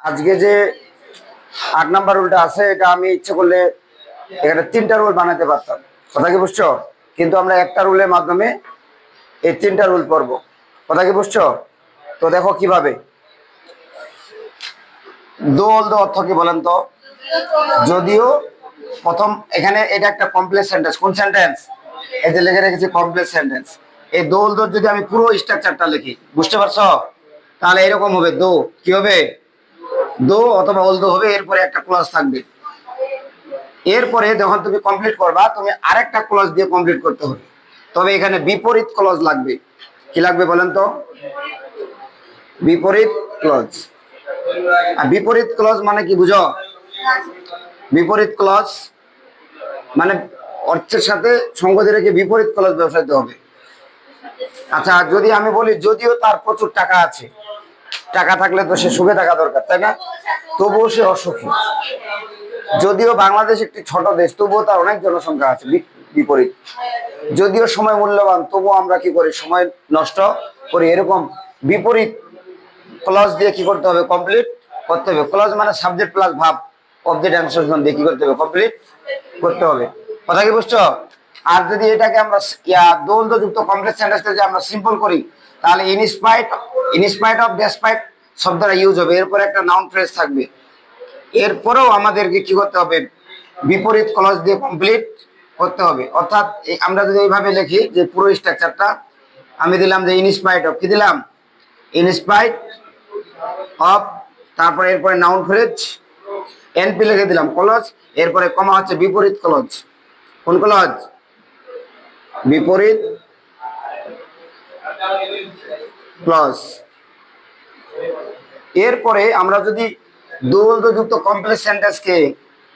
আজকে যে 8 নাম্বার রুলটা আছে এটা আমি ইচ্ছে করলে এখানে 3টা রুল বানাতে পারতাম, কথা কি বুঝছো? কিন্তু আমরা একটা রুলের মাধ্যমে এই 3টা রুল পড়বো, কথা কি বুঝছো? তো দেখো কিভাবে। দোল দো অর্থ কি বলেন তো? যদিও প্রথম এখানে এটা একটা কমপ্লেক্স সেন্টেন্স। কোন সেন্টেন্স? এই যে লিখে রেখেছি কমপ্লেক্স সেন্টেন্স। এই দোল দোর যদি আমি পুরো স্ট্রাকচারটা লিখি, বুঝতে পারছো? তাহলে এরকম হবে, দো কি হবে? দো অথবা ওল দো হবে, এরপরে একটা ক্লজ থাকবে। এরপরে যখন তুমি কমপ্লিট করবা, তুমি আরেকটা ক্লজ দিয়ে কমপ্লিট করতে হবে। তবে এখানে বিপরীত ক্লজ লাগবে। কি লাগবে বলেন তো? বিপরীত ক্লজ। আর বিপরীত ক্লজ মানে কি বুঝো? বিপরীত ক্লজ মানে অর্থের সাথে সঙ্গতি রেখে বিপরীত ক্লজ বসাইতে হবে। আচ্ছা, যদি আমি বলি যদিও তার প্রচুর টাকা আছে, টাকা থাকলে তো সে সুখে থাকা দরকার, তাই না? তবুও সে অসুখী। যদিও বাংলাদেশ একটি ছোট দেশ, তবুও তার অনেক জনসংখ্যা আছে। বিপরীত। যদিও সময় মূল্যবান, তবুও আমরা কি করি? সময় নষ্ট করি। এরকম বিপরীত ক্লজ দিয়ে কি করতে হবে? কমপ্লিট করতে হবে। ক্লজ মানে subject plus verb, object and subject দিয়ে কি করতে হবে? কমপ্লিট করতে হবে, কথা কি বুঝছো? আর যদি এটাকে আমরা দ্বন্দ্ব যুক্ত কমপ্লেক্স সেন্টেন্সটা যদি আমরা সিম্পল করি, তাহলে ইনস্পাইট অফ ডেসপাইট শব্দটা ইউজ হবে। এরপরে একটা নাউন ফ্রেজ থাকবে। এরপরেও আমাদেরকে কি করতে হবে? বিপরীত ক্লজ দিয়ে কমপ্লিট করতে হবে। অর্থাৎ আমরা যদি এইভাবে লিখি যে পুরো স্ট্রাকচারটা, আমি দিলাম যে ইনস্পাইট অফ, কি দিলাম? ইনস্পাইট অফ, তারপরে এরপরে নাউন ফ্রেজ এনপি লিখে দিলাম, ক্লজ, এরপরে কমা হচ্ছে বিপরীত ক্লজ। কোন ক্লজ? বিপরীত ক্লজ। এরপরে আমরা যদি দ্বন্দ্ব যুক্ত কমপ্লেক্স সেন্টেন্সকে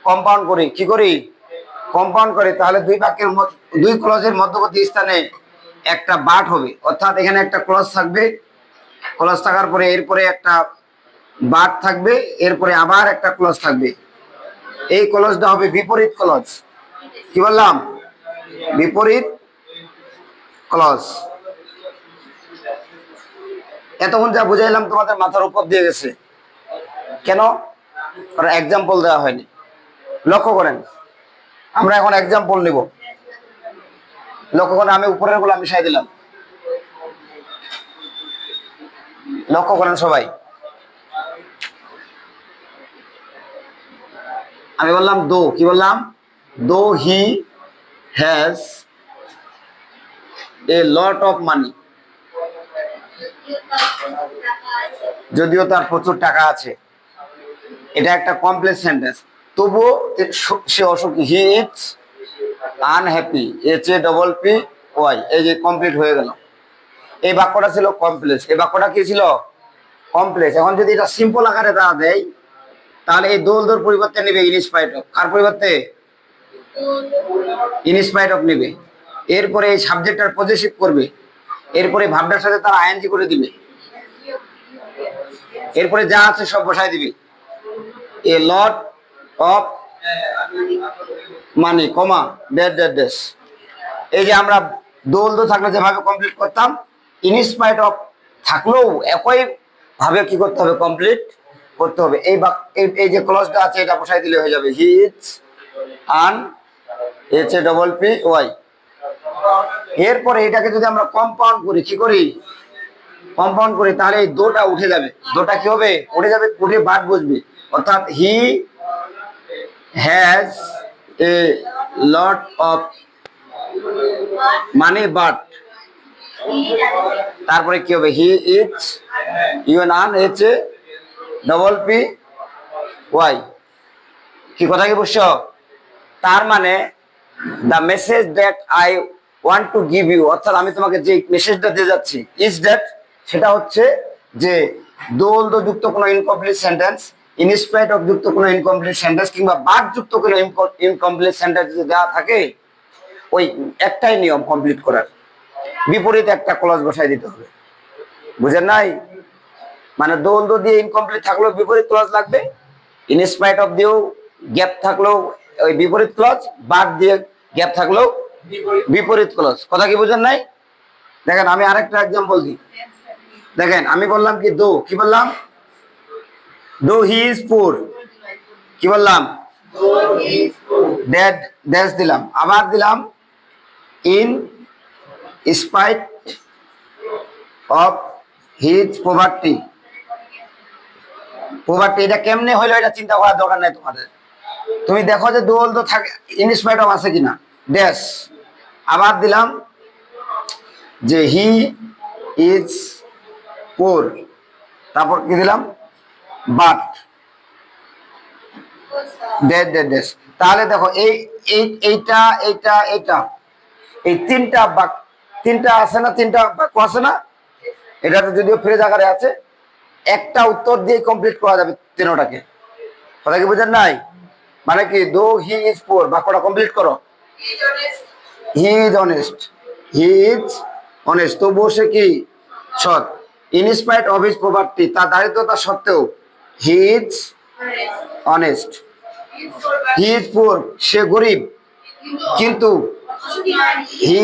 কম্পাউন্ড করি, কি করি? কম্পাউন্ড করি, তাহলে দুই ক্লজের মধ্যবর্তী স্থানে একটা বাট হবে। অর্থাৎ এখানে একটা ক্লজ থাকবে, ক্লজ থাকার পরে এরপরে একটা বাট থাকবে, এরপরে আবার একটা ক্লজ থাকবে। এই ক্লজটা হবে বিপরীত ক্লজ। কি বললাম? বিপরীত ক্লজ। এতক্ষণ যা বুঝাইলাম তোমাদের মাথার উপর দিয়ে গেছে কেন? কারণ এক্সাম্পল দেওয়া হয়নি। লক্ষ্য করেন, আমরা এখন এক্সাম্পল নিব। লক্ষ্য করেন, আমি উপরের গুলো আমি সাই দিলাম। লক্ষ্য করেন সবাই, আমি বললাম দো, কি বললাম? দো হি হ্যাজ এ লট অফ মানি, যদিও তার প্রচুর টাকা আছে। এটা একটা কমপ্লেক্স সেন্টেন্স। তবুও সে অসুখী। He is unhappy, HAPPY। এই যে কমপ্লিট হয়ে গেল। এই বাক্যটা ছিল কমপ্লেক্স। এই বাক্যটা কি ছিল? কমপ্লেক্স। এখন যদি এটা সিম্পল আকারে দেওয়া দেয়, তাহলে এই দোল দোর পরিবর্তে নেবে ইনস্পাইট অফ। কার পরিবর্তে? ইনস্পাইট অফ নেবে। এরপরে এই সাবজেক্টটার পজেসিভ করবে, এরপরে ভাবটার সাথে তার আইএনজি করে দিবে, এরপরে যা আছে সব বসায় দিবে। A lot of money, comma, dash dash dash. এই যে আমরা দোল দো থাকলে যেভাবে কমপ্লিট করতাম, ইনস্পাইট অফ থাকলেও একই ভাবে কি করতে হবে? কমপ্লিট করতে হবে। এই যে ক্লজটা আছে এটা বসাই দিলে হয়ে যাবে। He is un HAPPY। এরপরে এটাকে যদি আমরা কম্পাউন্ড করি, কি করি? কম্পাউন্ড করি, তাহলে এই দোটা উঠে যাবে। দোটা কি হবে? উঠে যাবে, উঠে বাদ বসবে। অর্থাৎ he has a lot of money but, তারপরে কি হবে? He is un HAPPY। কি কথা কি বুঝছো? তার মানে the message that I want to give you, অর্থাৎ আমি তোমাকে যে মেসেজটা দিয়ে যাচ্ছি, ইজ দ্যাট, সেটা হচ্ছে যে দোল দো যুক্ত কোনো ইনকমপ্লিট সেন্টেন্স, ইনস্পাইট অফ যুক্ত কোনো ইনকমপ্লিট সেন্টেন্স কিংবা বাট যুক্ত কোনো ইনকমপ্লিট সেন্টেন্স যদি দেওয়া থাকে, ওই একটাই নিয়ম কমপ্লিট করার, বিপরীত একটা ক্লজ বসাই দিতে হবে। বুঝেন নাই? মানে দোল দো দিয়ে ইনকমপ্লিট থাকলেও বিপরীত ক্লজ লাগবে, ইনস্পাইট অফ দিয়েও গ্যাপ থাকলেও ওই বিপরীত ক্লজ, বাদ দিয়ে গ্যাপ থাকলেও বিপরীত ক্লজ। কথা কি বুঝেন নাই? দেখেন আমি আরেকটা এক্সাম্পল দিই। দেখেন আমি বললাম কি দো, কি বললাম? দো হি ইজ পুর, কি বললাম? ড্যাড ড্যাশ দিলাম, আবার দিলাম in spite of his poverty. Poverty এটা কেমনে হইলো এটা চিন্তা করার দরকার নাই তোমাদের। তুমি দেখো যে দোল তো থাকে, ইন স্পাইট অফ আছে কিনা, ড্যাশ, আবার দিলাম যে হি ইজ পোর, তারপর কি দিলাম বাট ড্যাশ ড্যাশ ড্যাশ। তাহলে দেখো এই এইটা এইটা এইটা এই তিনটা আছে না, তিনটা বাক্য আছে না, এটা তো যদিও ফ্রেজ আকারে আছে, একটা উত্তর দিয়ে কমপ্লিট করা যাবে তিনোটাকে। কথা কি বুঝেন নাই? মানে কি, দো হি ইজ পোর বাক্যটা কমপ্লিট করো। হি is honest, he is honest, তবুও সে কি সৎ। ইনস্পাইট অফ হিজ পভার্টি, তার দারিদ্রতা সত্ত্বেও he is honest. He is poor, সে গরিব কিন্তু হি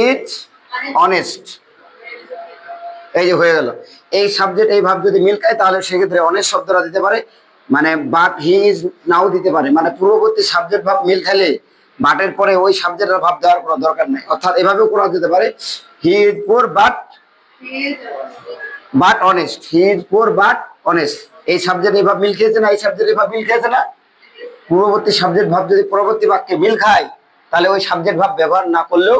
ইজ অনেস্ট। এই যে হয়ে গেল, এই সাবজেক্ট এই ভাব যদি মিল খায় তাহলে সেক্ষেত্রে অনেক শব্দরা দিতে পারে, মানে বাট হি ইজ নাও দিতে পারে, মানে পূর্ববর্তী সাবজেক্ট ভাব মিল খাইলে বাটের পরে ওই সাবজেক্টের ভাব দেওয়ার কোনো দরকার নেই। অর্থাৎ এভাবেও করা যেতে পারে, হি ইজ পুর বাট অনেস্ট, হি ইজ পুর বাট অনেস্ট। এই সাবজেক্ট এই ভাব মিল খেয়েছে না, এই সাবজেক্ট এই ভাব মিল খেয়েছে না, পূর্ববর্তী সাবজেক্ট ভাব যদি পরবর্তী বাক্যে মিল খায় তাহলে ওই সাবজেক্ট ভাব ব্যবহার না করলেও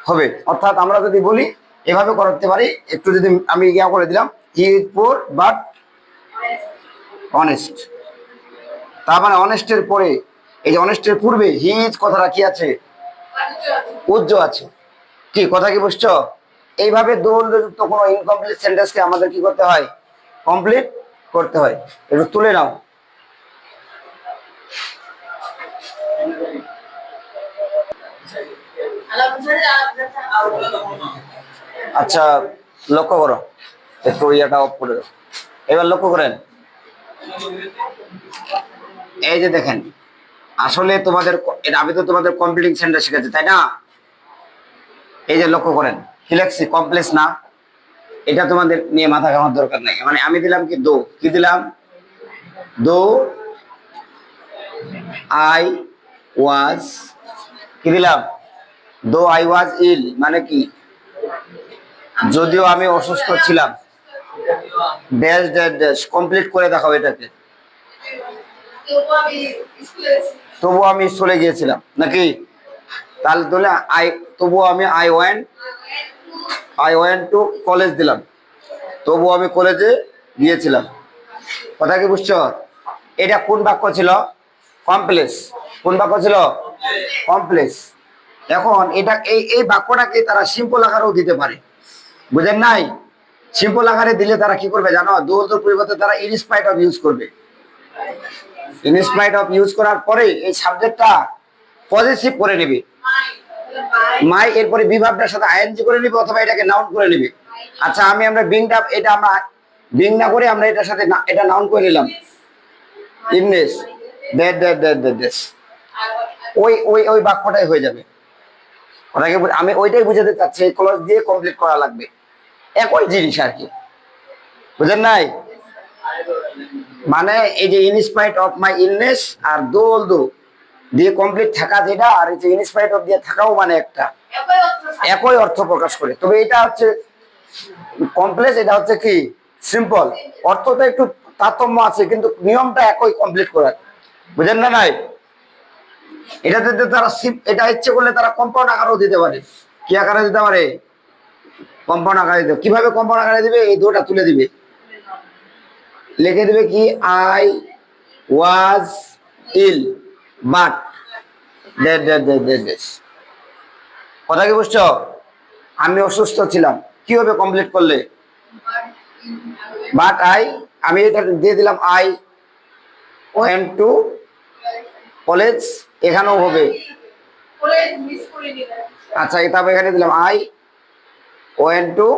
হবে। অর্থাৎ আমরা যদি বলি এভাবে করতে পারি, একটু যদি আমি ইয়া করে দিলাম, হি ইজ পুর বাট অনেস্ট, তার মানে অনেস্টের পরে, এই যে অনেস্টের পূর্বে হি ইজ কথাটা কি আছে, উজ্জ আছে। কি কথা কি বুঝছো? এইভাবে দোলযুক্ত কোনো ইনকমপ্লিট সেন্টেন্সকে আমাদের কি করতে হয়, কমপ্লিট করতে হয়। একটু তুলে নাও। আচ্ছা লক্ষ্য করো, একটু ইয়াটা অফ করে দাও। এবার লক্ষ্য করেন, এই যে দেখেন, আসলে তোমাদের আমি তো তোমাদের কমপ্লিটিং সেন্টেন্স শিখেছি তাই না? এই যে লক্ষ্য করেন কি লেখছি, কমপ্লেক্স না, এটা তোমাদের নিয়ে মাথা ঘামার দরকার নাই। মানে আমি দিলাম কি দো, কি দিলাম, দো আই ওয়াজ, কি দিলাম, দো আই ওয়াজ ইল, মানে কি যদিও আমি অসুস্থ ছিলাম, ড্যাশ ড্যাশ ড্যাশ, কমপ্লিট করে দেখাও এটাকে, তবুও আমি চলে গিয়েছিলাম নাকি, তাহলে তাহলে তবুও আমি আই ওয়েন্ট টু কলেজ দিলাম, তবুও আমি কলেজে গিয়েছিলাম। কথা কি বুঝছো? এটা কোন বাক্য ছিল, কমপ্লেক্স। কোন বাক্য ছিল, কমপ্লেক্স। এখন এটা এই বাক্যটাকে তারা সিম্পল আকারেও দিতে পারে, বুঝেন নাই? সিম্পল আকারে দিলে তারা কি করবে জানো, দোলটোর পরিবর্তে তারা ইনস্পাইট অফ ইউজ করবে। ইনস্পাইট অফ ইউজ করার পরে এই সাবজেক্টটা পজিটিভ করে নেবে, মাই এরপরে বিভাগটার সাথে আইএনজি করে নিবে অথবা এটাকে নাউন করে নিবে। আচ্ছা আমরা বিংটা, এটা আমরা বিং না করে আমরা এটার সাথে এটা নাউন করে নিলাম, ইমনেস that that that that that, ওই ওই ওই বাক্যটাই হয়ে যাবে। ওটাকে আমি ওইটাই বুঝাতে চাচ্ছি, এই ক্লজ দিয়ে কমপ্লিট করা লাগবে, একই জিনিস আর কি, বুঝেন নাই? মানে এই যে ইনস্পাইট অফ মাই ইলনেস আর দো দিয়ে কমপ্লিট থাকা যেটা, আর এই যে ইনস্পাইট অফ দিয়ে থাকাও মানে একটা একই অর্থ প্রকাশ করে। তবে এটা হচ্ছে কমপ্লেক্স, এটা হচ্ছে কি সিম্পল। অর্থটা একটু তারতম্য আছে কিন্তু নিয়মটা একই, কমপ্লিট করার, বুঝেন না? নাই এটাতে তারা এটা ইচ্ছে করলে তারা কম্পাউন্ড আকারেও দিতে পারে। কি আকারে দিতে পারে, কম্পাউন্ড আকারে দিতে। কিভাবে কম্পাউন্ড আকারে দিবে, এই দুটা তুলে দিবে, লিখে দিবে কি আই ওয়াজ ইল বাট কথা কি বুঝছো? আমি অসুস্থ ছিলাম, কি হবে কমপ্লিট করলে, বাট আমি এটা দিয়ে দিলাম আই ওয়েন্ট টু কলেজ, এখানেও হবে। আচ্ছা তারপর এখানে দিলাম আই ওয়েন্ট টু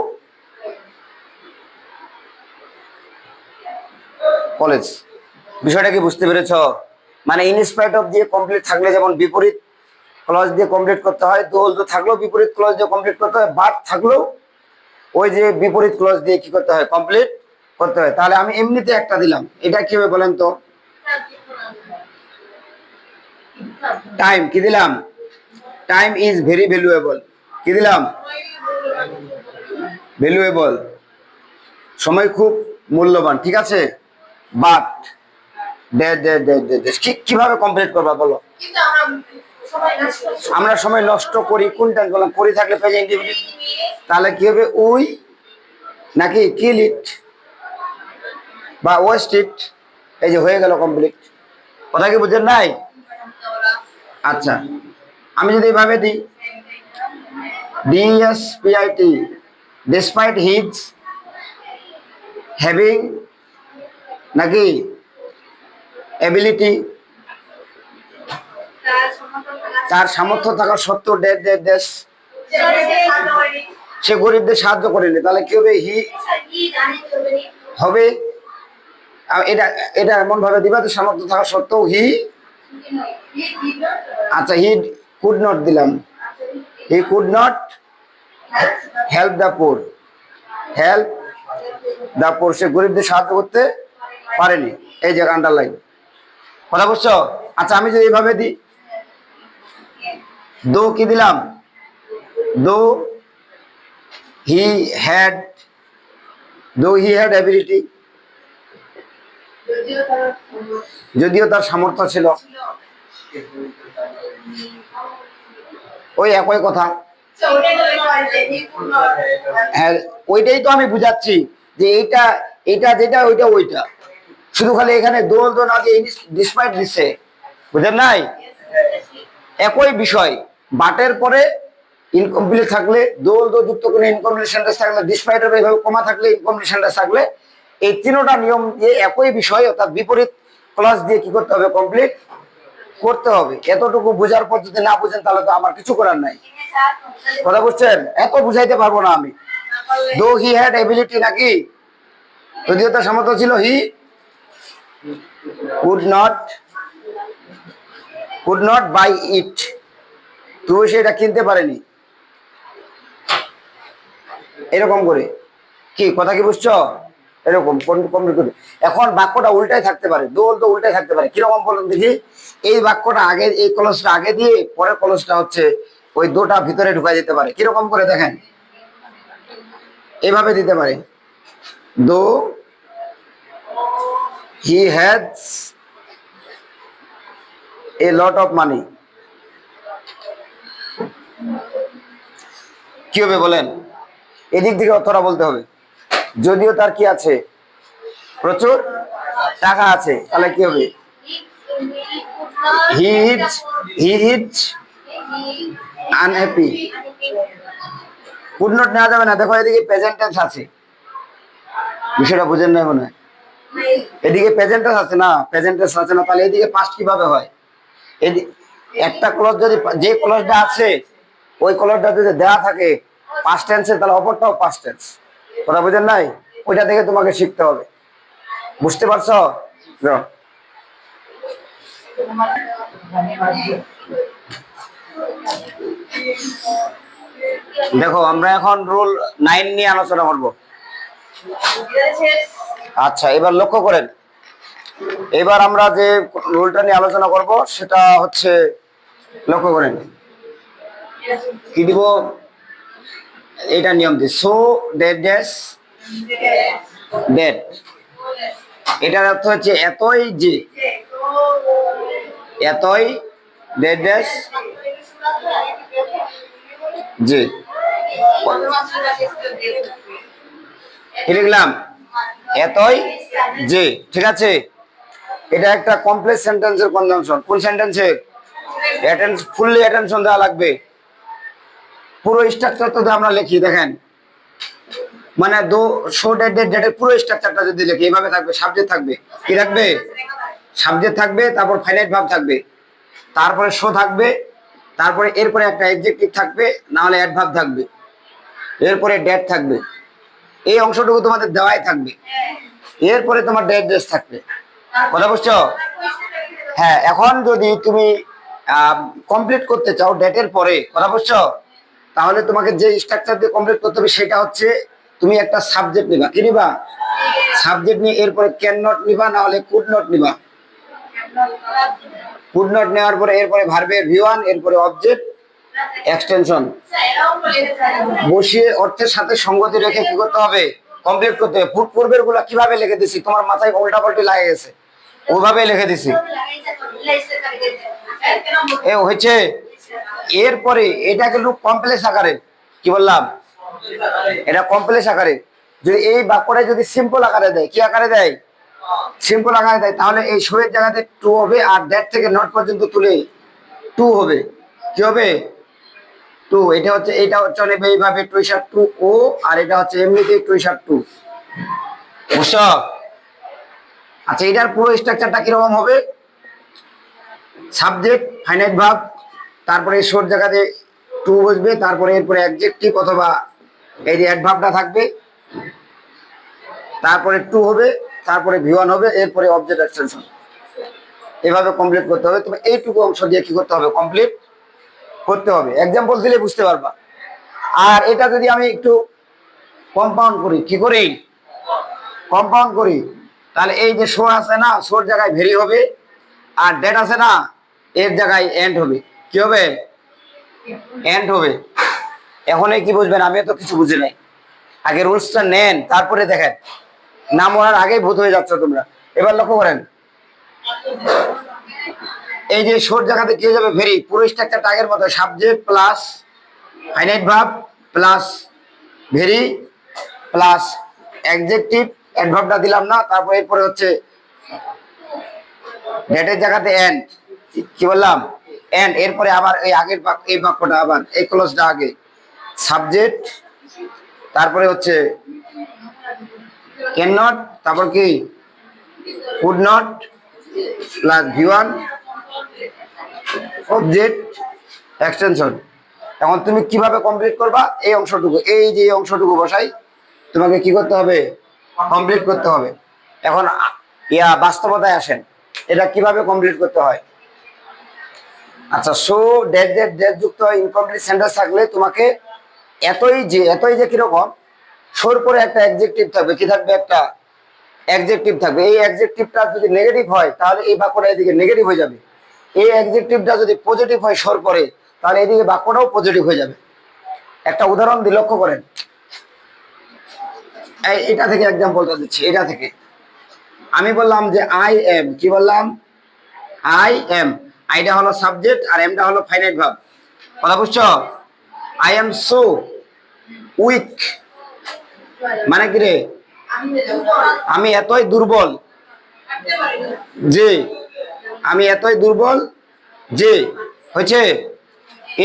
কলেজ। বিষয়টা কি বুঝতে পেরেছ? মানে ইনস্পাইট অফ দিয়ে কমপ্লিট থাকলে যেমন বিপরীত ক্লজ দিয়ে কমপ্লিট করতে হয়, দোল তো থাকলেও বিপরীত ক্লজ দিয়ে কমপ্লিট করতে হয়, বাট থাকলেও ওই যে বিপরীত ক্লজ দিয়ে কি করতে হয়, কমপ্লিট করতে হয়। তাহলে আমি এমনিতে একটা দিলাম, এটা কি হবে বলেন তো? টাইম কি দিলাম? Time is very valuable. কি দিলাম? ভ্যালুয়েবল, সময় খুব মূল্যবান, ঠিক আছে। বাট কিভাবে কমপ্লিট করবা বলো? আমরা সময় নষ্ট করি, কোনটা বললাম? করি থাকলে প্রেজেন্ট ইনডিফিনিট, তাহলে কি হবে? উই নাকি কিল ইট বা ওয়েস্ট ইট। এই যে হয়ে গেল কমপ্লিট। কথা কি বুঝেন নাই? আচ্ছা, আমি যদি এভাবে দিই ডিএসপিআইটি, ডিসপাইট হিজ হ্যাভিং নাকি এবিলিটি, তার সামর্থ্য থাকা সত্ত্বেও ডেট ডেট দেশ, সে গরিবদের সাহায্য করেনি, তাহলে কি হবে? হি হবে। এটা এটা এমন ভাবে দিবা যে সামর্থ্য থাকা সত্ত্বেও হি, আচ্ছা হি কুড নট দিলাম, he could not help the poor, help the poor, সে গরিবদের সাহায্য করতে পারেনি। এই যে আন্ডারলাইন, কথা বুঝছো? আচ্ছা, আমি যদি এইভাবে দিই দো কি দিলাম? দো হি হ্যাড, দো হি হ্যাড অ্যাবিলিটি, যদিও তার সামর্থ্য ছিল, ওই একই কথা। হ্যাঁ, ওইটাই তো আমি বুঝাচ্ছি যে এইটা এইটা যেটা ওইটা ওইটা, শুধু খালি এখানে দোল দো না দিয়ে ডিসপাইট দিচ্ছে, বুঝেন নাই? একই বিষয়। বাটের পরে ইনকমপ্লিট থাকলে, দোল দো যুক্ত করে ইনকমপ্লিট সেন্টেন্স থাকলে, ডিসপাইটের এইভাবে কমা থাকলে ইনকমপ্লিট সেন্টেন্স থাকলে, এই তিনটা নিয়ম দিয়ে একই বিষয় অর্থাৎ বিপরীত ক্লজ দিয়ে কি করতে হবে? কমপ্লিট করতে হবে। এতটুকু বোঝার পর যদি না বুঝেন তাহলে তো আমার কিছু করার নাই। কথা বুঝছেন? এত বুঝাইতে পারবো না আমি। দো হি হ্যাড এবিলিটি নাকি, যদিও তার সামর্থ্য ছিল, হি কুড নট বাই ইট, তুই সেটা কিনতে পারেনি, এরকম করে। কি কথা কি বুঝছো? এরকম কমপ্লিট করে। এখন বাক্যটা উল্টাই থাকতে পারে, দোল তো উল্টাই থাকতে পারে। কিরকম বলুন দেখি? এই বাক্যটা আগে, এই কলসটা আগে দিয়ে পরের কলসটা হচ্ছে ওই দোটা ভিতরে ঢুকাই দিতে পারে। কিরকম করে দেখেন? এভাবে দিতে পারে, দো হি হ্যাজ এ লট অফ মানি। কি হবে বলেন? এদিক থেকে অর্থটা বলতে হবে। যদিও তার কি আছে? প্রচুর টাকা আছে, তাহলে কি হবে? He is unhappy. Could not নেওয়া যাবে না, দেখো এদিকে প্রেজেন্ট টেন্স আছে, বিষয়টা বুঝেন না মনে হয়। এদিকে প্রেজেন্ট টেন্স আছে না, প্রেজেন্ট টেন্স আছে না, তাহলে এদিকে পাস্ট কিভাবে হয়? একটা ক্লজ যদি, যে ক্লজটা আছে ওই ক্লজটা যদি দেওয়া থাকে পাস্ট টেন্সে, তাহলে অপরটাও পাস্ট টেন্স। কথা বুঝেন নাই? ওইটা থেকে তোমাকে শিখতে হবে। বুঝতে পারছো? দেখো, আমরা এখন রুল 9 নিয়ে আলোচনা করব। আচ্ছা, এবার লক্ষ্য করেন, এবার আমরা যে রুলটা নিয়ে আলোচনা করব সেটা হচ্ছে, লক্ষ্য করেন কি দিব? এটা নিয়ম দিই, সো ডেট ড্যাশ ডেট। এটার অর্থ হচ্ছে এতই যে, এতই ডেট ড্যাশ যে। কি লিখলাম? এতই যে, ঠিক আছে। এটা একটা কমপ্লেক্স সেন্টেন্সের কনজাংশন। কোন সেন্টেন্সে? ফুললি অ্যাটেনশন দেওয়া লাগবে। পুরো স্ট্রাকচারটা আমরা লিখি, দেখেন, মানে দো শো ডেট ডেট ডেটের পুরো স্ট্রাকচারটা যদি লিখি এইভাবে থাকবে। সাবজেক্ট থাকবে, কি থাকবে? সাবজেক্ট থাকবে, তারপর ফাইনাইট ভার্ব থাকবে, তারপরে শো থাকবে, তারপরে এরপরে একটা অ্যাডজেক্টিভ থাকবে, না হলে অ্যাডভার্ব থাকবে, এরপরে ডেট থাকবে। এই অংশটুকু তোমাদের দেওয়াই থাকবে। এরপরে তোমার ডেট ডেস থাকবে। কথা বুঝছো? হ্যাঁ, এখন যদি তুমি কমপ্লিট করতে চাও ডেটের পরে, কথা বুঝছো, তাহলে তোমাকে যে স্ট্রাকচার দিয়ে কমপ্লিট করতে হবে সেটা হচ্ছে তুমি একটা সাবজেক্ট নিবা। কি নিবা? সাবজেক্ট নিয়ে এরপরে ক্যান নট নিবা, না হলে কুড নট নিবা। কুড নট নেওয়ার পরে এরপরে ভার্বের ভি1, এরপরে অবজেক্ট এক্সটেনশন বসিয়ে অর্থের সাথে সঙ্গতি রেখে কি করতে হবে? কমপ্লিট করতে হবে। পূর্বের গুলা কিভাবে লিখে দিছি, তোমার মাথায় উল্টা পাল্টি লাগে গেছে, ওইভাবে লিখে দিছি। এ হয়েছে। এরপরে এটা কিন্তু কমপ্লেক্স আকারে, কি বললাম, এটা কমপ্লেক্স আকারে। যদি এই বাক্যটা যদি সিম্পল আকারে দেয়, কি আকারে দেয়? সিম্পল আকারে দেয়, তাহলে এই শোয়ের জায়গাতে টু হবে, আর দ্যাট থেকে নট পর্যন্ত তুলে টু হবে। কি হবে? টু। এটা হচ্ছে অনেক এইভাবে টুইশার টু ও, আর এটা হচ্ছে এমনিতেই টুইশার টু। বুঝছো? আচ্ছা, এটার পুরো স্ট্রাকচারটা কিরকম হবে? সাবজেক্ট ফাইনাইট ভার্ব, তারপরে শোর জায়গাতে টু বসবে, তারপরে এরপরে অ্যাডজেক্টিভ অথবা এই যে অ্যাডভার্বটা থাকবে, তারপরে টু হবে, তারপরে ভি1 হবে, এরপরে অবজেক্ট এক্সটেনশন। এভাবে কমপ্লিট করতে হবে। তবে এইটুকু অংশ দিয়ে কি করতে হবে? কমপ্লিট করতে হবে। এক্সাম্পল দিলে বুঝতে পারবা। আর এটা যদি আমি একটু কম্পাউন্ড করি, কি করি? কম্পাউন্ড করি, তাহলে এই যে শো আছে না, শোর জায়গায় ভেরি হবে, আর ডেট আছে না, এর জায়গায় এন্ড হবে। কি হবে? এন্ড হবে। এখন কি বুঝবেন? আমি তো কিছু বুঝি নাই। আগে রুলসটা নেন, তারপরে দেখেন। নাম ওনার আগেই ভূত হয়ে যাচ্ছে তোমরা। এবার লক্ষ্য করেন, এই যে শোর জায়গাতে কি হয়ে যাবে? ভেরি। পুরো স্ট্রাকচারটা আগের মতো, subject plus finite verb plus very plus adjective, অ্যাডভার্বটা দিলাম না, তারপর এরপরে হচ্ছে ডেটের জায়গাতে এন্ড। কি বললাম? এন্ড। এরপরে আবার এই আগের এই বাক্যটা, আবার এই ক্লোজটা আগে, সাবজেক্ট, তারপরে হচ্ছে ক্যান নট, তারপর কি could not plus V1 object extension. এখন তুমি কিভাবে কমপ্লিট করবা? এই অংশটুকু, এই যে অংশটুকু বসাই তোমাকে কি করতে হবে? কমপ্লিট করতে হবে। এখন বাস্তবতায় আসেন, এটা কিভাবে কমপ্লিট করতে হয়? আচ্ছা, সো ড্যাশ ড্যাশ ড্যাশ যুক্ত ইনকমপ্লিট সেন্টেন্স থাকলে তোমাকে এতই যে কিরকম, শোর পরে একটা অ্যাডজেক্টিভ থাকবে। কি থাকবে? একটা অ্যাডজেক্টিভ থাকবে। এই অ্যাডজেক্টিভটা যদি নেগেটিভ হয়, তাহলে এই বাক্যটা এদিকে নেগেটিভ হয়ে যাবে। এই অ্যাডজেক্টিভটা যদি পজিটিভ হয় শোর পরে, তাহলে এদিকে বাক্যটাও পজিটিভ হয়ে যাবে। একটা উদাহরণ দিয়ে লক্ষ্য করেন। এটা থেকে এক্সাম্পলটা দিচ্ছি। এটা থেকে আমি বললাম যে আই এম, কি বললাম? I am. আইটা হলো সাবজেক্ট আর এমটা হলো ফাইনাইট ভার্ব। কথা বুঝছো? আই এম সো উইক, মানে কি রে? আমি এতই দুর্বল যে, আমি এতই দুর্বল যে। হয়েছে?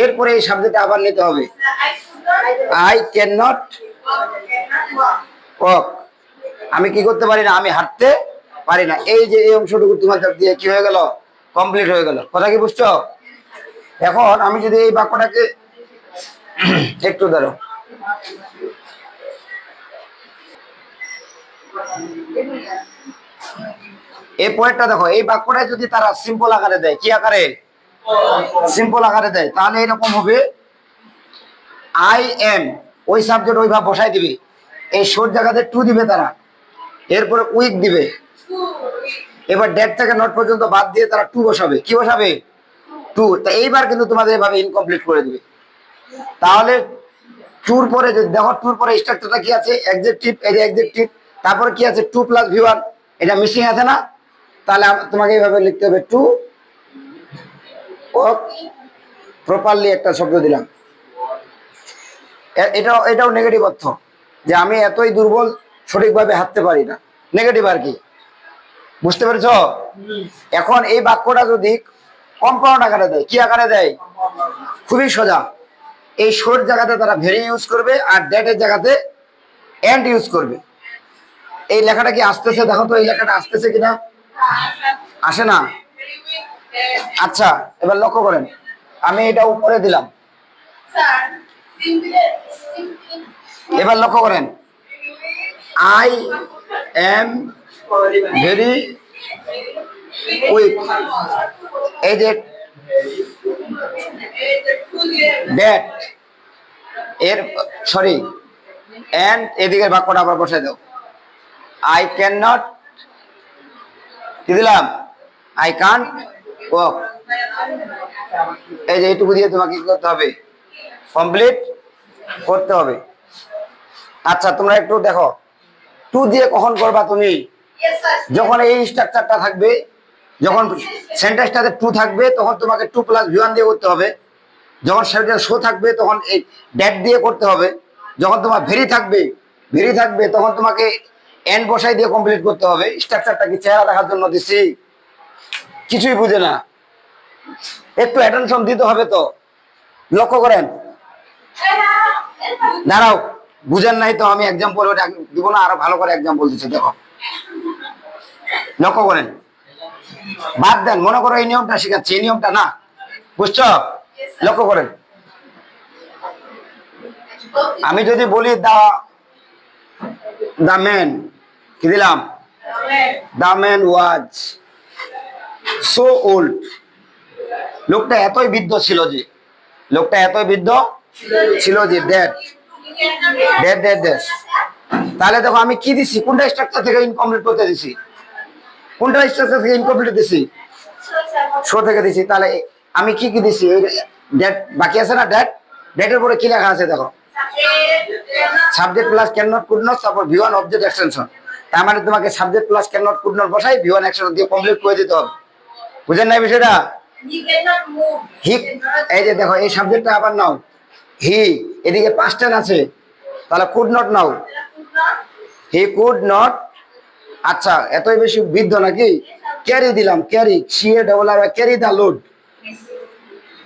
এরপরে এই সাবজেক্টটা আবার নিতে হবে, আই ক্যান নট ওয়াক। আমি কি করতে পারি না? আমি হাঁটতে পারি না। এই যে এই অংশটুকু তোমাদের দিয়ে কি হয়ে গেল? কমপ্লিট হয়ে গেল। কথা কি বুঝছো? এখন আমি যদি এই বাক্যটাকে একটু ধরো, এই পয়েন্টটা দেখো, এই বাক্যটা যদি তারা সিম্পল আকারে দেয়, কি আকারে? সিম্পল আকারে দেয়, তাহলে এরকম হবে, আই এম, ওই সাবজেক্ট ওইভাবে বসাই দিবে। এই শোর জায়গাতে টু দিবে তারা, এরপরে উইক দিবে। এবার ডেট থেকে নট পর্যন্ত বাদ দিয়ে তারা টু বসাবে। কি বসাবে? টু। তা এইবার কিন্তু তোমাদের এভাবে ইনকমপ্লিট করে দিবে। তাহলে টুর পরে যদি দেখো, টুর পরে স্ট্রাকচারটা কি আছে? অ্যাডজেক্টিভ, এই যে অ্যাডজেক্টিভ, তারপরে কি আছে? টু প্লাস ভি1, এটা মিসিং আছে না? তাহলে তোমাকে এইভাবে লিখতে হবে, টু ওয়াক প্রপারলি, একটা শব্দ দিলাম। এটাও নেগেটিভ অর্থ, যে আমি এতই দুর্বল, সঠিকভাবে হাঁটতে পারি না। নেগেটিভ আর কি। বুঝতে পেরেছ? এখন এই বাক্যটা যদি কম্পাউন্ড আকারে দেয়, কি আকারে দেয়? খুবই সোজা। এই শোর জায়গাতে তারা ভেরি ইউজ করবে, আর ডেটের জায়গাতে এন্ড ইউজ করবে। এই লেখাটা কি আসতেছে? দেখো তো এই লেখাটা আসতেছে কিনা। আসে না? আচ্ছা, এবার লক্ষ্য করেন, আমি এটা উপরে দিলাম। এবার লক্ষ্য করেন, আই এম ভেরি উইক। এই যে ড্যাট এর, সরি, এন্ড এদিকের বাক্যটা আবার বসাই দাও। আই ক্যান নট, কি দিলাম, আই কান্ট ওয়াক। এই যে এইটুকু দিয়ে তোমাকে কি করতে হবে, কমপ্লিট করতে হবে। আচ্ছা তোমরা একটু দেখো, টু দিয়ে কখন করবা তুমি, যখন এই স্ট্রাকচারটা থাকবে, যখন সেন্টেন্সটাতে টু থাকবে তখন তোমাকে টু প্লাস ভি1 দিয়ে করতে হবে। যখন সেটা শো থাকবে তখন এই ড্যাট দিয়ে করতে হবে। যখন তোমার ভেরি থাকবে তখন তোমাকে এন্ড বসাই দিয়ে কমপ্লিট করতে হবে। স্ট্রাকচারটা কি চেহারা দেখার জন্য দিছি, কিছুই বুঝে না, একটু অ্যাটেনশন দিতে হবে তো। লক্ষ্য করেন, দাঁড়াও, বুঝেন নাই তো আমি এক্সাম্পল দিব না, আরো ভালো করে এক্সাম্পল দিচ্ছি। দেখো লক্ষ্য করেন, বাদ দেন, মনে করো এই নিয়মটা শিখাচ্ছি, এই নিয়মটা না, বুঝছো? লক্ষ্য করেন, আমি যদি বলি দা ম্যান, কি দিলাম, the man was so old, লোকটা এতই বৃদ্ধ ছিল যে, লোকটা এতই বৃদ্ধ ছিল যে ড্যাট ড্যাট ড্যাট ড্যাট। তাহলে দেখো আমি কি দিছি, কোনটা স্ট্রাকচার থেকে ইনকমপ্লিট করতে দিছি, কোনটা স্ট্রাকচার থেকে ইনকমপ্লিট দিছি, শো থেকে দিছি। তাহলে আমি কি কি দিছি, ড্যাট বাকি আছে না, ড্যাট, ড্যাটের পরে কি লেখা আছে দেখো, subject plus can not could not, তারপর ভি1 অবজেক্ট এক্সটেনশন। তার মানে তোমাকে subject plus can not could not বসাই ভি1 এক্সটেনশন দিয়ে কমপ্লিট করে দিতে হবে। বুঝেন নাই বিষয়টা? হি, এই যে দেখো এই সাবজেক্টটা আবার নাও, হি, এদিকে পাস্ট টেন্স আছে, তাহলে could not now, he could not. আচ্ছা এতই বেশি বৃদ্ধ নাকি, ক্যারি দিলাম, ক্যারি, সিএ ডবল আর, ক্যারি দা লোড,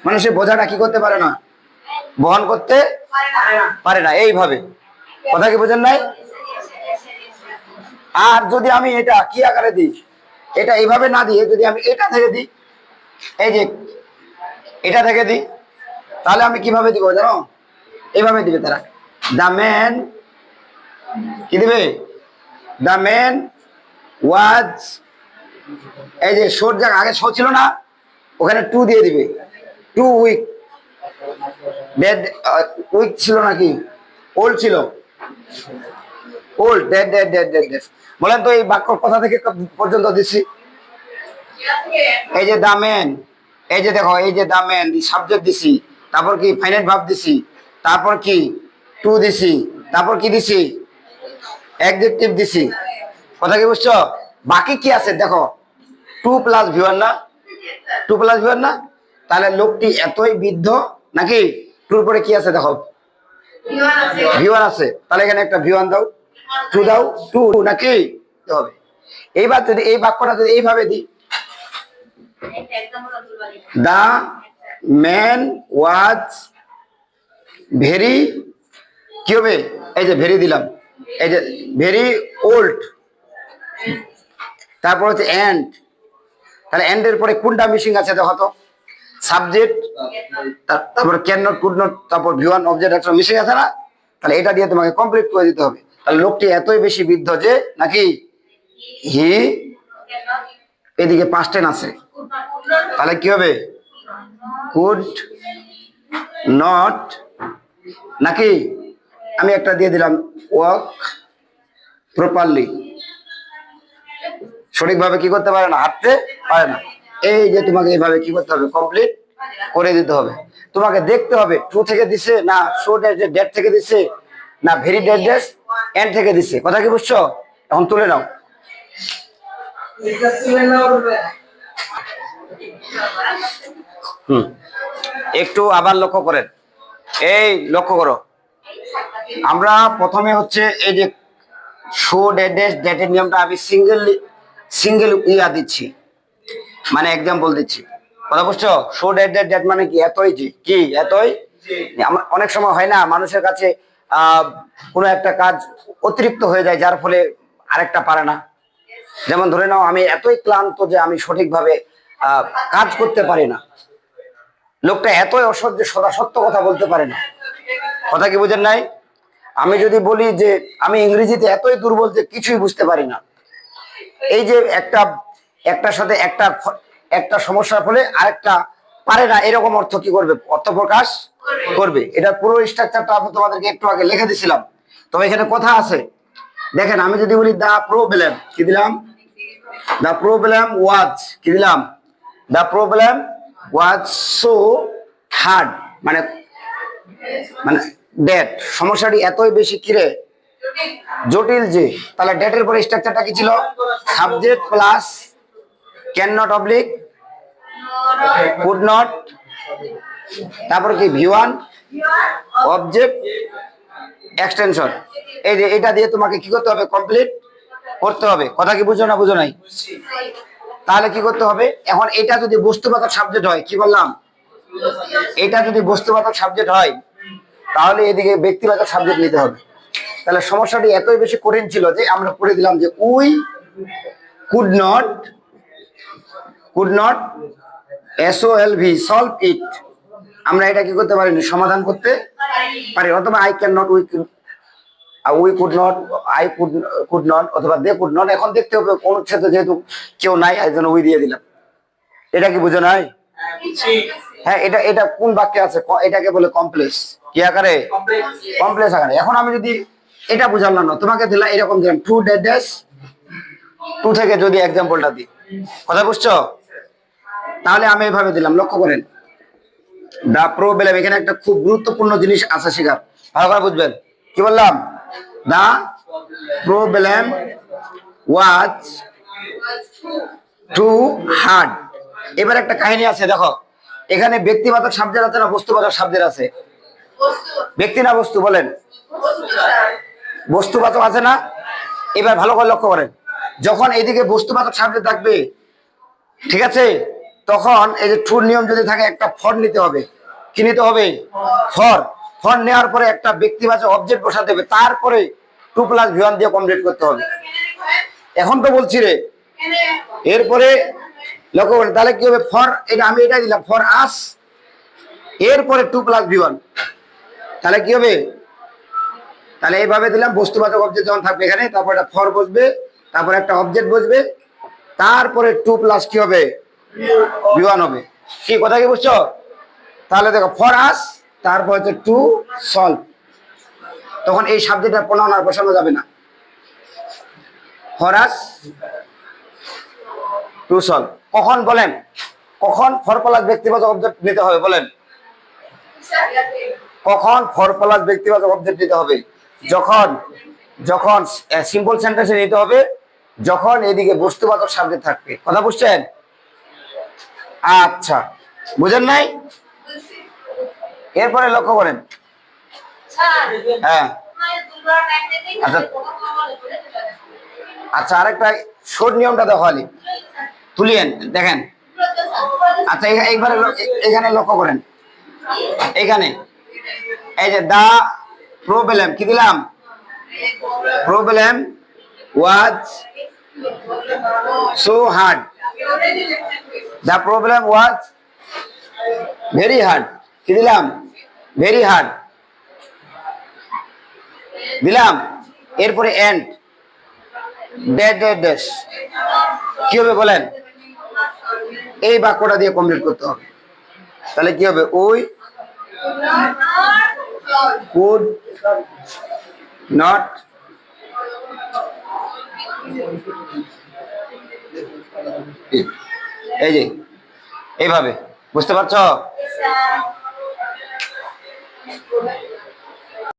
মানে সে বোঝাটা কি করতে পারে না, বহন করতে পারে না। এইভাবে, কথা কি বোঝেন নাই? আর যদি আমি এটা কি আকারে দিই, এটা এইভাবে না দিয়ে যদি আমি এটা থেকে দিই, এই যে এটা থেকে দিই, তাহলে আমি কিভাবে দিব জানো, এইভাবে দিবে তারা, দা ম্যান, কি দিবে, দা ম্যান ওয়াজ, এই যে শোর জায়গা আগে শো ছিল না, ওখানে টু দিয়ে দিবে, টু উইক, ডেড উইক ছিল নাকি, ওল্ড ছিল, old, dead dead dead dead dead. বলেন তো এই বাক্য কথা থেকে পর্যন্ত দিচ্ছি। এই যে দা ম্যান, এই যে দেখো, এই যে দা ম্যান সাবজেক্ট দিছি, তারপর কি ফাইনাইট ভার্ব দিছি, তারপর কি টু দিছি, তারপর কি দিছি, অ্যাডজেক্টিভ দিছি। কথা কি বুঝছো? বাকি কি আছে দেখো, টু প্লাস ভি1 না, টু প্লাস ভি1 না, তাহলে লোকটি এতই বৃদ্ধ নাকি, টুর পরে কি আছে দেখো, ভি1 আছে, তাহলে এখানে একটা ভি1 দাও, টু দাও, টু নাকি হবে। এইবার যদি এই বাক্যটা যদি এইভাবে দিই, দা ম্যান ওয়াজ ভেরি, কি হবে, এই যে ভেরি দিলাম, এই যে ভেরি ওল্ড, তারপর হচ্ছে এন্ড, তাহলে এন্ড এর পরে কোনটা মিসিং আছে দেখো তো, সাবজেক্ট, তারপর ক্যান নট কুড নট, তারপর ভি1 অবজেক্ট একটা মিসিং আছে না, তাহলে এটা দিয়ে তোমাকে কমপ্লিট করে দিতে হবে। তাহলে লোকটি এতই বেশি বৃদ্ধ যে নাকি, হি, এদিকে পাস্ট টেন্স আছে, তাহলে কি হবে, কুড নট নাকি, আমি একটা দিয়ে দিলাম ওয়াক প্রপারলি, সঠিকভাবে কি করতে পারে না, হাঁটতে পারে না। এই যে তোমাকে এইভাবে কি করতে হবে, কমপ্লিট করে দিতে হবে। তোমাকে দেখতে হবে টু থেকে দিছে না, শো ডেট থেকে দিছে না, ভেরি ডেট ডেট এন্ড থেকে দিছে। কথা কি বুঝছো? এখন তুলে নাও। একটু আবার লক্ষ্য করেন, এই লক্ষ্য করো, আমরা প্রথমে হচ্ছে এই যে শো ডেটের নিয়মটা আমি সিঙ্গেল ইয়া দিচ্ছি, মানে এক্সাম্পল দিচ্ছি। কথা বুঝছো? শো ডেট মানে কি, এতই যে, কি এতই, অনেক সময় হয় না মানুষের কাছে কোনো একটা কাজ অতিরিক্ত হয়ে যায়, যার ফলে আরেকটা পারে না। যেমন ধরে নাও আমি এতই ক্লান্ত যে আমি সঠিকভাবে কাজ করতে পারি না, লোকটা এতই অসহ্য, সদা সত্য কথা বলতে পারে না। কথা কি বুঝেন নাই? আমি যদি বলি যে আমি ইংরেজিতে এতই দুর্বল যে কিছুই বুঝতে পারি না, এই যে একটার সাথে একটা সমস্যার ফলে আরেকটা পারে না, এরকম অর্থ কি করবে, অর্থ প্রকাশ করবে। এটা পুরো স্ট্রাকচারটা আমি তোমাদেরকে একটু আগে লিখে দিছিলাম, তবে এখানে কথা আছে দেখেন আমি যদি বলি দা প্রবলেম কি দিলাম, দা প্রবলেম ওয়াজ কি দিলাম, দা প্রবলেম ওয়াজ সো হার্ড, মানে মানে ডেট, সমস্যাটি এতই বেশি কিরে জটিল যে, তাহলে ডেটের পরে স্ট্রাকচারটা কি ছিল, subject plus can not oblique could not, তারপর কি ভি1 অবজেক্ট এক্সটেনশন। এই যে এটা দিয়ে তোমাকে কি করতে হবে, কমপ্লিট করতে হবে। কথা কি বুঝো না বুঝো নাই? তাহলে কি করতে হবে, এখন এটা যদি বস্তুবাচক সাবজেক্ট হয়, কি বললাম, এটা যদি বস্তুবাচক সাবজেক্ট হয় তাহলে এদিকে ব্যক্তিবাচক সাবজেক্ট নিতে হবে। তাহলে সমস্যাটি এতই বেশি কঠিন ছিল যে আমরা পড়ে দিলাম যে we could not SOLV solve it, আমরা এটা কি করতে পারিনি, সমাধান করতে পারি। অথবা I can not, we could not, I could not, অথবা দে কুড নট। এখন দেখতে হবে অনুচ্ছেদ যেহেতু কেউ নাই এই জন্য উই দিয়ে দিলাম। এটা কি বুঝো নাই? হ্যাঁ, এটা এটা কোন বাক্যে আছে, এটাকে বলে কমপ্লেক্স। কি আকারে? কমপ্লেক্স আকারে। এখন আমি যদি এটা বুঝালাম না, তোমাকে দিলাম এরকম দিলাম টু ড্যাশ টু থেকে যদি এক্সাম্পলটা দিই, কথা বুঝছো? তাহলে আমি এভাবে দিলাম, লক্ষ্য করেন দা প্রবলেম, এখানে একটা খুব গুরুত্বপূর্ণ জিনিস আছে শেখার, ভালো করে বুঝবেন। কি বললাম, দা প্রবলেম ওয়াজ টু হার্ড। এবার একটা কাহিনী আছে, দেখো এখানে ব্যক্তিবাচক সাবজেক্ট আছে না বস্তুবাচক সাবজেক্ট আছে? ব্যক্তি না বস্তু বলেন? বস্তুবাচক আছে না? এবার ভালো করে লক্ষ্য করেন, যখন এইদিকে বস্তুবাচক সাবজেক্ট থাকবে, ঠিক আছে, তখন এই যে ট্রু নিয়ম যদি থাকে একটা ফর নিতে হবে। কি নিতে হবে? ফর। ফর নেওয়ার পরে একটা ব্যক্তিবাচক অবজেক্ট বসাতে হবে, তারপরে 2 + V1 দিয়ে কমপ্লিট করতে হবে। এখন তো বলছি রে, এরপরে লক্ষ্য করেন তাহলে কি হবে, ফর, এটা আমি এটাই দিলাম ফর আস, এরপরে 2 + V1, তাহলে কি হবে, তাহলে এইভাবে দিলাম বস্তুবাচক অবজেক্ট যখন থাকবে এখানে, তারপর একটা ফর বসবে, তারপর একটা অবজেক্ট বসবে, তারপরে 2 + কি হবে, V1 হবে। কি কথা কি বুঝছো? তাহলে দেখো ফর আস, তারপর হচ্ছে টু সলভ, তখন এই সাবজেক্টটা প্রণয়ন আর বসানো যাবে না। ফর আস টু সলভ, কখন বলেন, কখন ফর প্লাস ব্যক্তিবাচক অবজেক্ট নিতে হবে বলেন? কখন ফর প্লাস ব্যক্তিবাচক অবজেক্ট নিতে হবে? যখন যখন সিম্পল সেন্টেন্সে নিতে হবে, যখন এদিকে বস্তুবাচক সাবজেক্ট থাকবে। কথা বুঝছেন? আচ্ছা, বুঝেন নাই? এরপরে লক্ষ্য করেন, হ্যাঁ আচ্ছা আচ্ছা, আরেকটা শর্ট নিয়মটা দেখালি তুলিয়েন দেখেন। আচ্ছা একবারে এখানে লক্ষ্য করেন, এখানে এই যে দা প্রবলেম কি দিলাম, problem was so hard, the problem was very hard, কি দিলাম, ভেরি হার্ড দিলাম। এরপরে এন্ড ড্যাশ কি হবে বলেন? এই বাক্যটা দিয়ে কমপ্লিট করতে হবে। তাহলে কি হবে, উই কুড নট এই যে এইভাবে, বুঝতে পারছো?